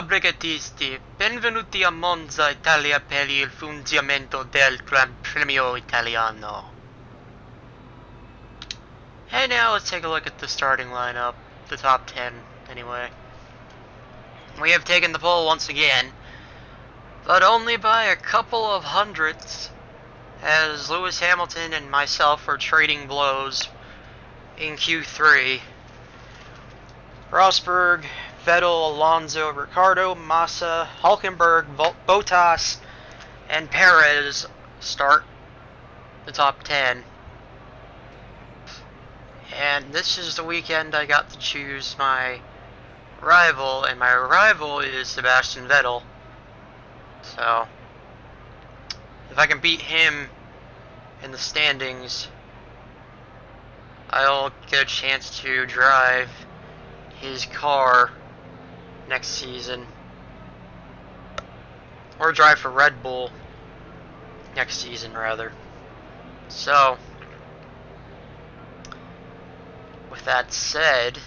brigatisti, benvenuti a Monza, Italia per il funzionamento del Gran Premio Italiano. Hey, now let's take a look at the starting lineup, the top 10 anyway. We have taken the pole once again, but only by a couple of hundredths, as Lewis Hamilton and myself are trading blows in Q3. Rosberg, Vettel, Alonso, Ricardo, Massa, Hulkenberg, Bottas, and Perez start the top 10. And this is the weekend I got to choose my rival, and my rival is Sebastian Vettel. So, if I can beat him in the standings, I'll get a chance to drive his car next season, or drive for Red Bull next season rather. So with that said,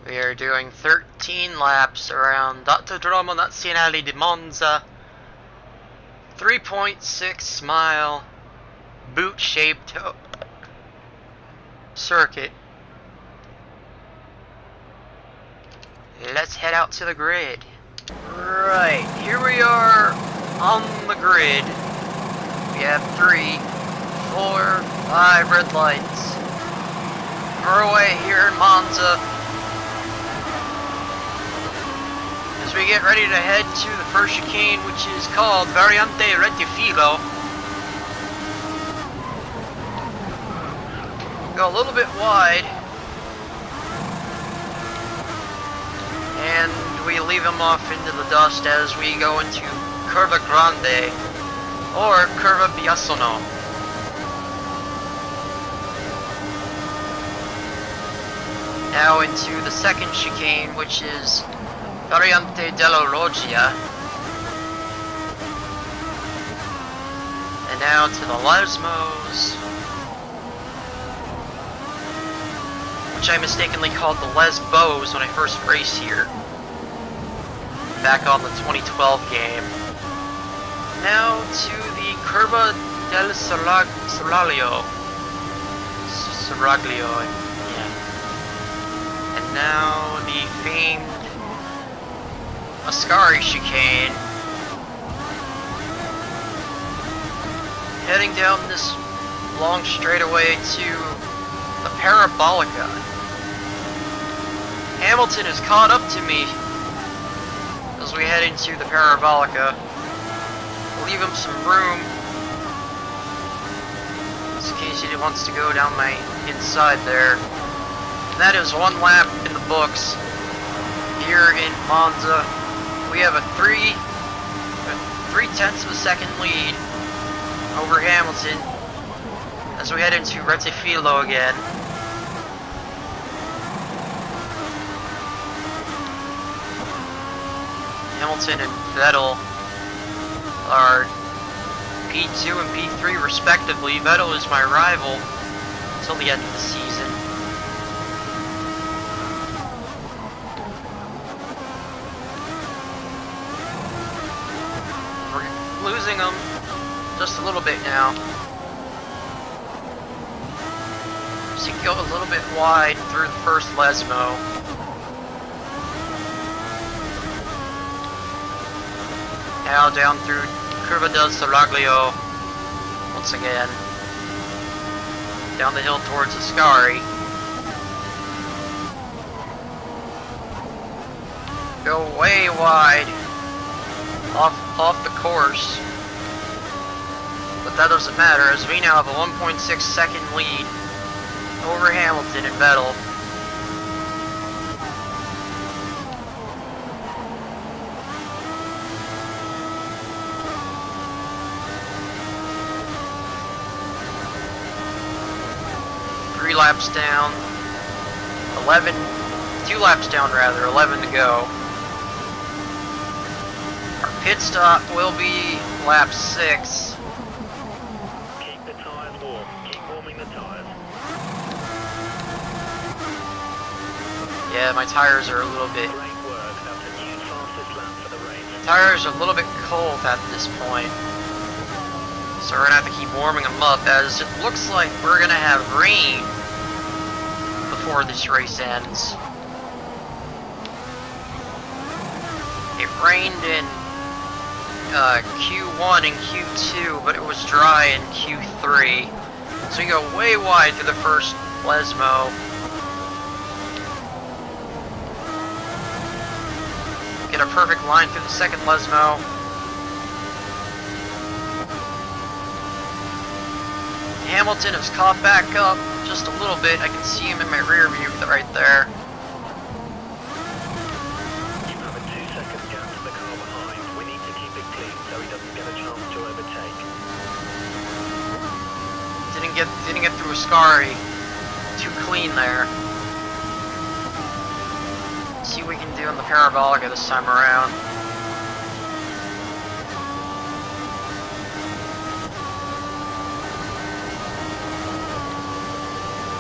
we are doing 13 laps around Autodromo Nazionale di Monza, 3.6 mile boot shaped circuit. Let's head out to the grid. Right, here we are on the grid. We have 3, 4, 5 red lights. We're away here in Monza as we get ready to head to the first chicane, which is called Variante Rettifilo. Go a little bit wide, and we leave them off into the dust as we go into Curva Grande, or Curva Biassono. Now into the second chicane, which is Variante della Loggia. And now to the Lesmos, which I mistakenly called the Lesbos when I first raced here, back on the 2012 game. Now to the Curva del Seraglio. Yeah. And now the famed Ascari chicane. Heading down this long straightaway to the Parabolica. Hamilton has caught up to me as we head into the Parabolica. Leave him some room just in case he wants to go down my inside there. And that is one lap in the books here in Monza. We have a 3/10 of a second lead over Hamilton as we head into Rettifilo again. Hamilton and Vettel are P2 and P3 respectively. Vettel is my rival until the end of the season. We're losing them just a little bit now. So you can go a little bit wide through the first Lesmo. Now down through Curva del Seraglio once again. Down the hill towards Ascari. Go way wide off the course. But that doesn't matter as we now have a 1.6 second lead over Hamilton and Vettel. Laps down, 2 laps down rather, 11 to go. Our pit stop will be lap 6. Keep the tires warm, keep warming the tires. Yeah, my tires are a little bit Great work. Tires are a little bit cold at this point, so we're gonna have to keep warming them up, as it looks like we're gonna have rain before this race ends. It rained in Q1 and Q2, but it was dry in Q3. So you go way wide through the first Lesmo. Get a perfect line through the second Lesmo. Hamilton has caught back up just a little bit. I can see him in my rear view right there. You have a 2-second gap to the car behind. We need to keep it clean so he doesn't get a chance to overtake. Didn't get through Ascari. Too clean there. Let's see what we can do on the Parabolica this time around.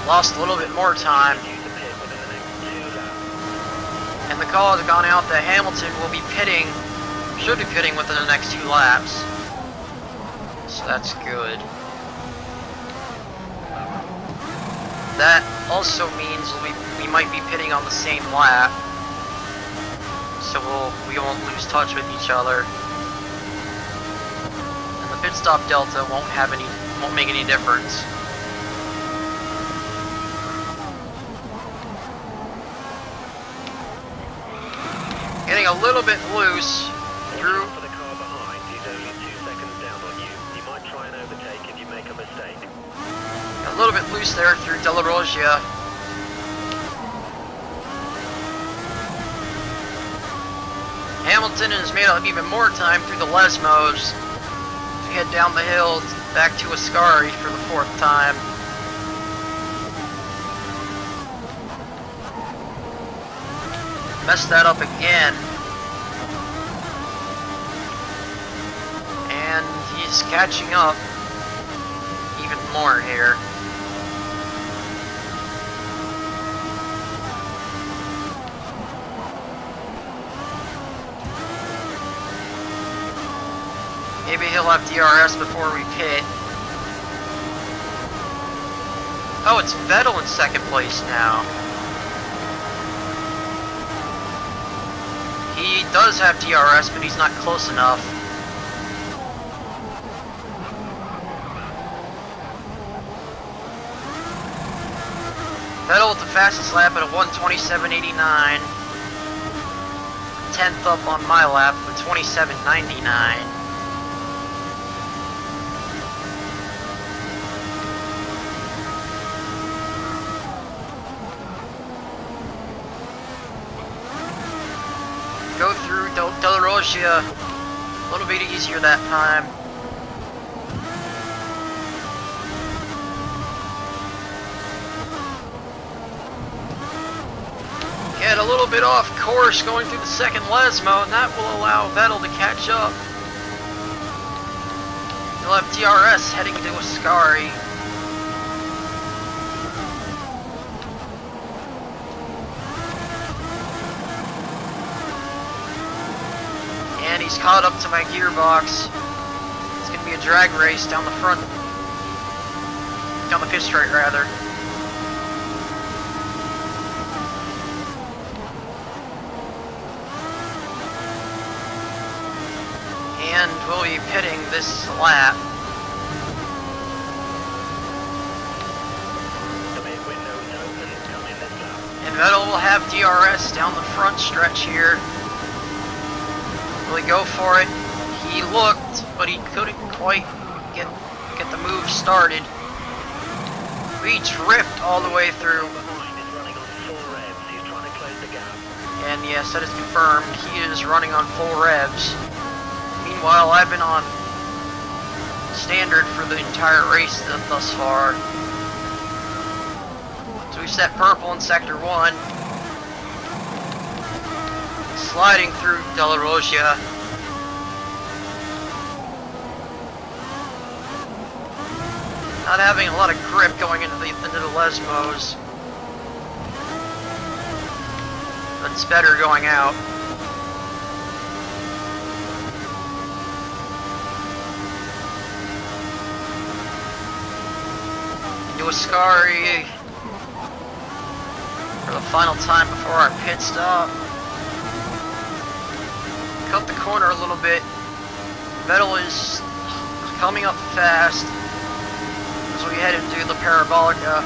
Lost a little bit more time. Use the pit within the next 2 laps. And the call has gone out that Hamilton will be pitting, should be pitting within the next 2 laps. So that's good. That also means we might be pitting on the same lap. So we won't lose touch with each other. And the pit stop delta won't make any difference. Getting a little bit loose through. For the car behind, he's only 2 seconds down on you. He might try and overtake if you make a mistake. A little bit loose there through Della Roggia. Hamilton has made up even more time through the Lesmos to head down the hill back to Ascari for the 4th time. Messed that up again. And he's catching up even more here. Maybe he'll have DRS before we pit. Oh, it's Vettel in 2nd place now. He does have DRS, but he's not close enough. Vettel with the fastest lap at a 1:27.89. 10th up on my lap with 27.99. Go through Della Roggia a little bit easier that time. Get a little bit off course going through the 2nd Lesmo, and that will allow Vettel to catch up. He'll have DRS heading to Ascari. And he's caught up to my gearbox. It's going to be a drag race down the front, down the pit straight rather. And we'll be pitting this lap. And Vettel will have DRS down the front stretch here. Will he go for it? He looked, but he couldn't quite get the move started. We drift all the way through. And yes, that is confirmed. He is running on full revs. Meanwhile, I've been on standard for the entire race thus far. So we set purple in Sector 1. Sliding through Della Roggia. Not having a lot of grip going into the Lesmos. But it's better going out. Ascari for the final time before our pit stop. Cut the corner a little bit. Vettel is coming up fast as we head into the Parabolica.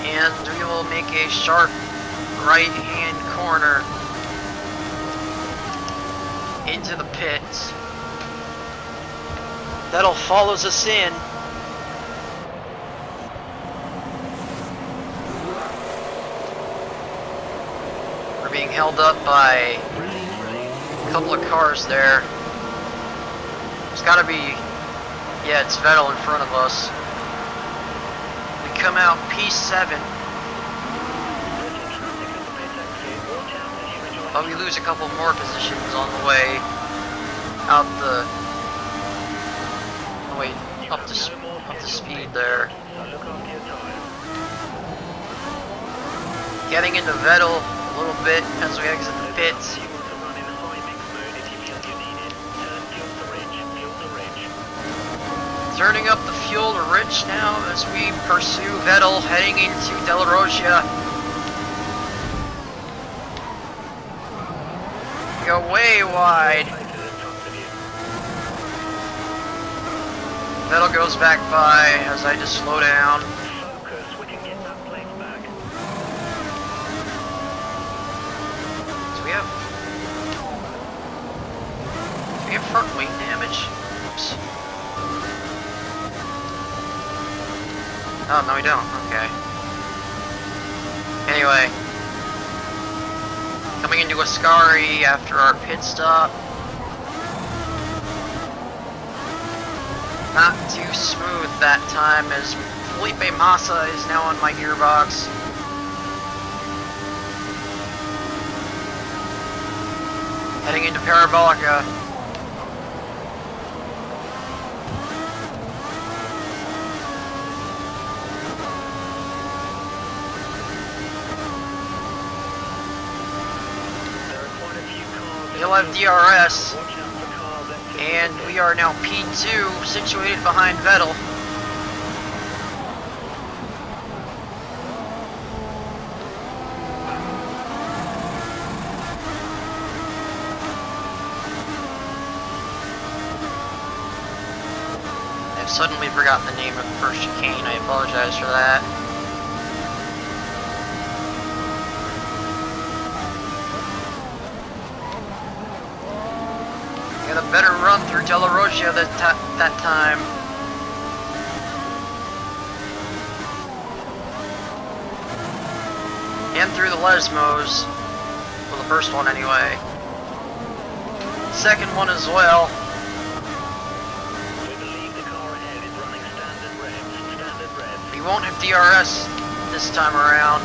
And we will make a sharp right-hand corner into the pits. Vettel follows us in. We're being held up by a couple of cars there. It's gotta be, yeah, it's Vettel in front of us. We come out P7. But we lose a couple more positions on the way out the, oh wait, up to speed there. Getting into Vettel a little bit as we exit the pits. Turning up the fuel to rich now as we pursue Vettel heading into Della Rosia. We go way wide. Vettel goes back by as I just slow down. Do we have front wing damage? Oops. Oh, no we don't. Okay. Anyway. Coming into Ascari after our pit stop. Not too smooth that time as Felipe Massa is now on my gearbox. Heading into Parabolica. He'll have DRS. And we are now P2, situated behind Vettel. I've suddenly forgotten the name of the first chicane. I apologize for that. Got a better run through Della Rosia that time. And through the Lesmos. Well, the first one anyway. Second one as well. We believe the car ahead is running standard revs. We won't have DRS this time around.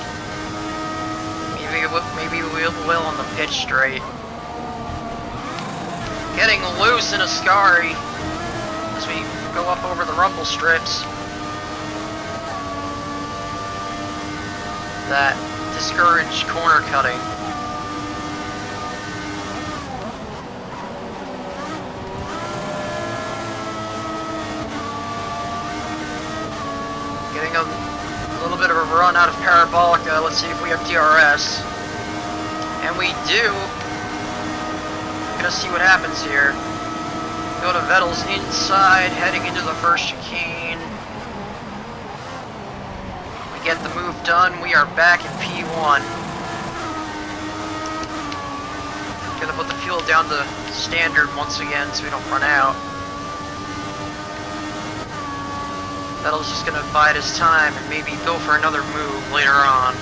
Maybe we will on the pitch straight. Getting loose in Ascari as we go up over the rumble strips. That discouraged corner cutting. Getting a little bit of a run out of Parabolica. Let's see if we have DRS. And we do. Gonna see what happens here. Go to Vettel's inside, heading into the first chicane. We get the move done. We are back in P1. Gonna put the fuel down to standard once again so we don't run out. Vettel's just gonna bide his time and maybe go for another move later on.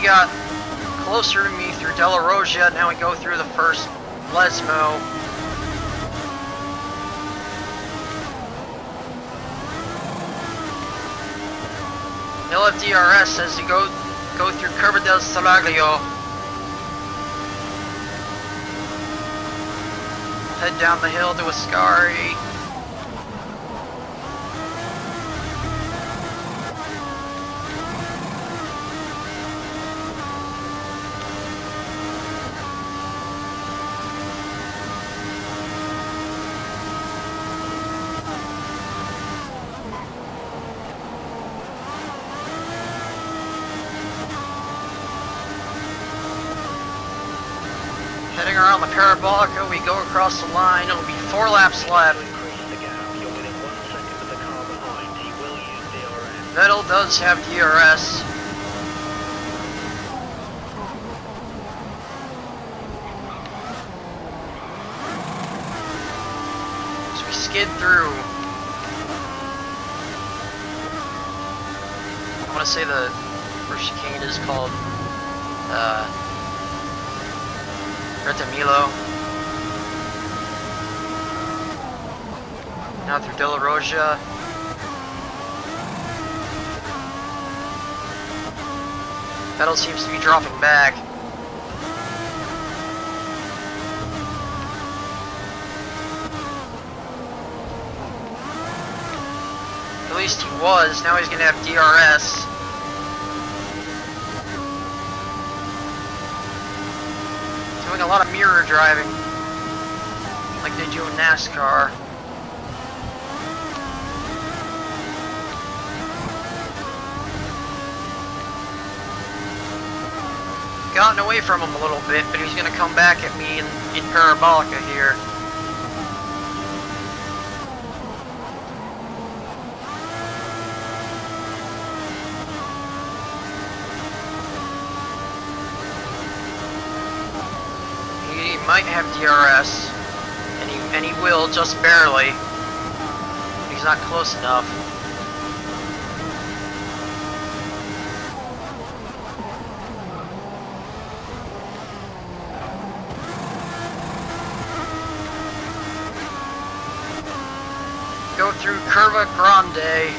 Got closer to me through Della Rosia. Now we go through the first Lesmo. He'll have DRS as you go through Curva del Saraglio. Head down the hill to Ascari. swing around the parabolica, we go across the line. It'll be 4 laps left. Increase the gap. You're within 1 second of the car behind. He will use DRS. Vettel does have DRS. So we skid through. I want to say the first chicane is called Retamilo. Now through De La Roja. Vettel seems to be dropping back. At least he was. Now he's going to have DRS. Doing a lot of mirror driving, like they do in NASCAR. Gotten away from him a little bit, but he's going to come back at me in Parabolica here. He might have DRS, and he will, just barely. He's not close enough. Go through Curva Grande.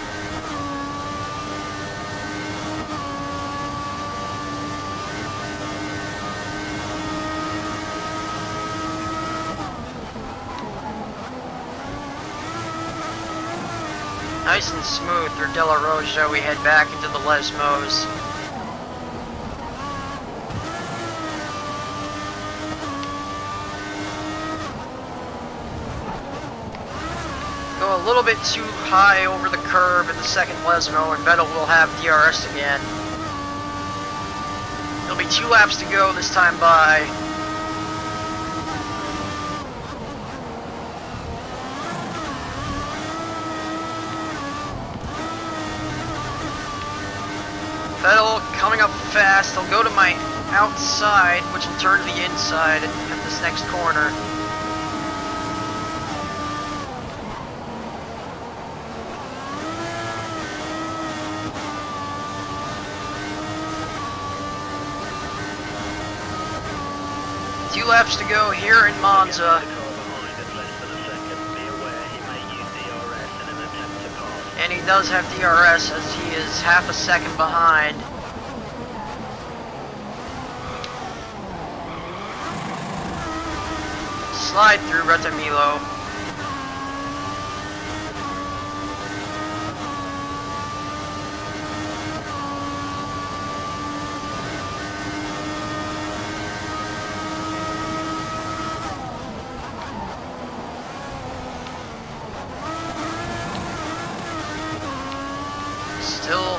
Nice and smooth through De La Roja. We head back into the Lesmos. Go a little bit too high over the curve in the second Lesmo, and Vettel will have DRS again. There'll be 2 laps to go this time by. Vettel coming up fast. He'll go to my outside, which will turn to the inside at this next corner. Two laps to go here in Monza. And he does have DRS as he is half a second behind. Slide through Retamilo. Still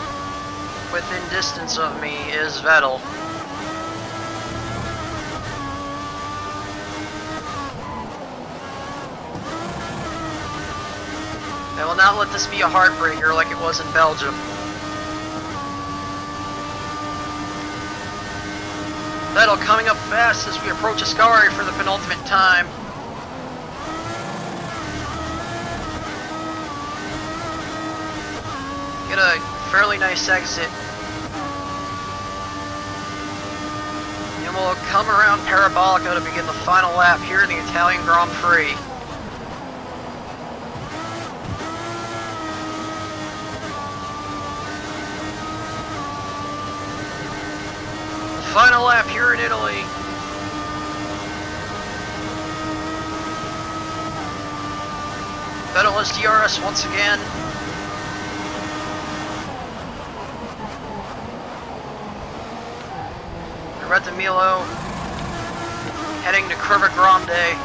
within distance of me is Vettel. I will not let this be a heartbreaker like it was in Belgium. Vettel coming up fast as we approach Ascari for the penultimate time. Get a fairly nice exit. And we'll come around Parabolica to begin the final lap here in the Italian Grand Prix. Final lap here in Italy. Vettel has DRS once again. Retamilo heading to Curva Grande.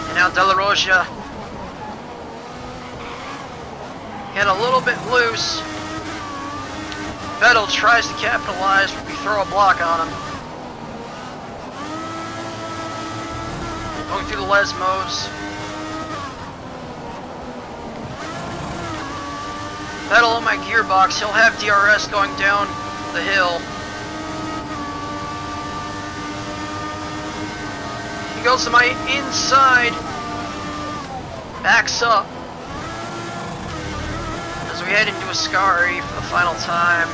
And now De La Roja Get a little bit loose. Vettel tries to capitalize, but we throw a block on him. Going through the Lesmos. Vettel on my gearbox, he'll have DRS going down the hill. He goes to my inside. Backs up. As we head into Ascari for the final time.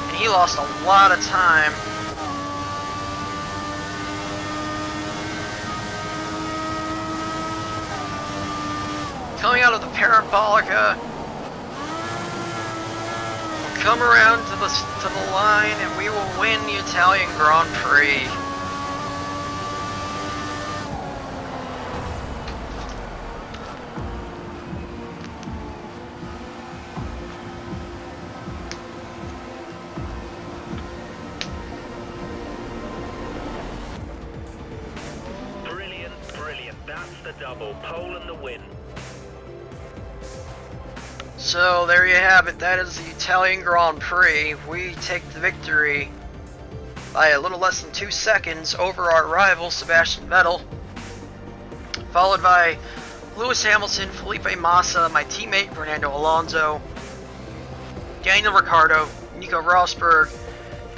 And he lost a lot of time. Coming out of the Parabolica. We'll come around to the line and we will win the Italian Grand Prix. That's the double, pole and the win. So there you have it, that is the Italian Grand Prix. We take the victory by a little less than 2 seconds over our rival Sebastian Vettel, followed by Lewis Hamilton, Felipe Massa, my teammate Fernando Alonso, Daniel Ricciardo, Nico Rosberg,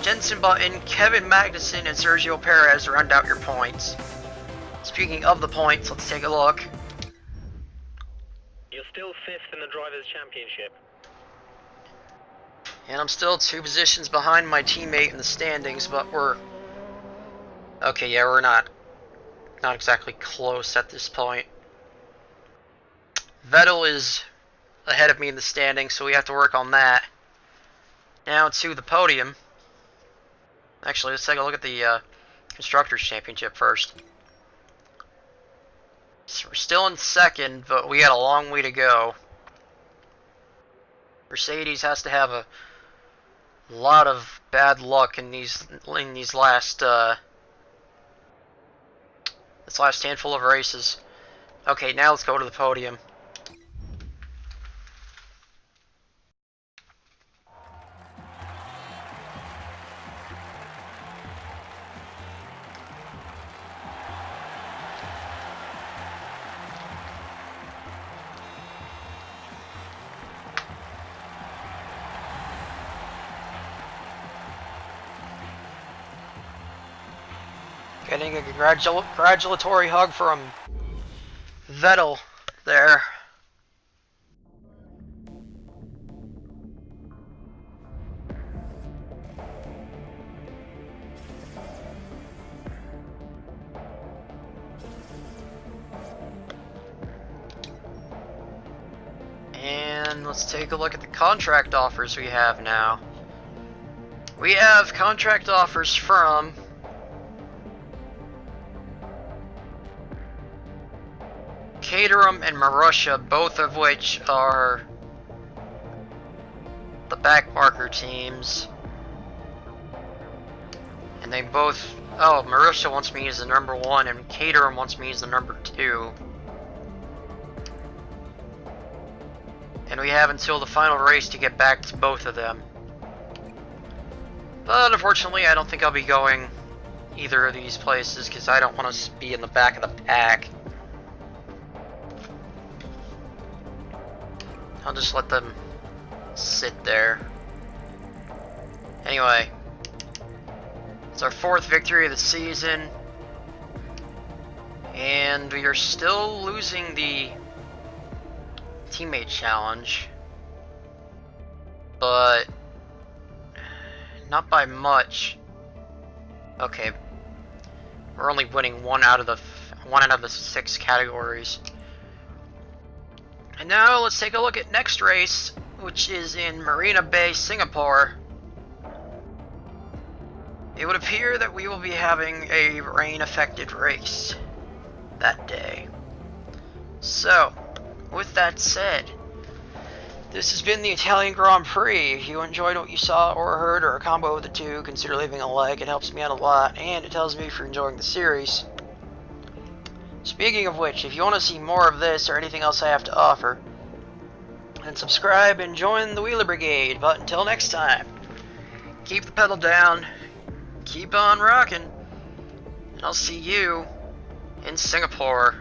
Jenson Button, Kevin Magnussen, and Sergio Perez round out your points. Speaking of the points, let's take a look. You're still 5th in the Drivers' Championship. And I'm still 2 positions behind my teammate in the standings, but we're... Okay, yeah, we're not exactly close at this point. Vettel is ahead of me in the standings, so we have to work on that. Now to the podium. Actually, let's take a look at the Constructors' Championship first. So we're still in 2nd, but we got a long way to go. Mercedes has to have a lot of bad luck in these last this last handful of races. Okay, now let's go to the podium. Getting a congratulatory hug from Vettel there. And let's take a look at the contract offers we have now. We have contract offers from Caterham and Marussia, both of which are the backmarker teams. And they both... Oh, Marussia wants me as the number 1 and Caterham wants me as the number 2. And we have until the final race to get back to both of them. But unfortunately, I don't think I'll be going either of these places because I don't want to be in the back of the pack. I'll just let them sit there. Anyway, it's our 4th victory of the season. And we are still losing the teammate challenge. But not by much. Okay. We're only winning one out of the 6 categories. And now let's take a look at next race, which is in Marina Bay, Singapore. It would appear that we will be having a rain-affected race that day. So, with that said, this has been the Italian Grand Prix. If you enjoyed what you saw or heard, or a combo of the two, consider leaving a like. It helps me out a lot, and it tells me if you're enjoying the series. Speaking of which, if you want to see more of this or anything else I have to offer, and subscribe and join the Wheeler Brigade. But until next time, keep the pedal down, keep on rocking, and I'll see you in Singapore.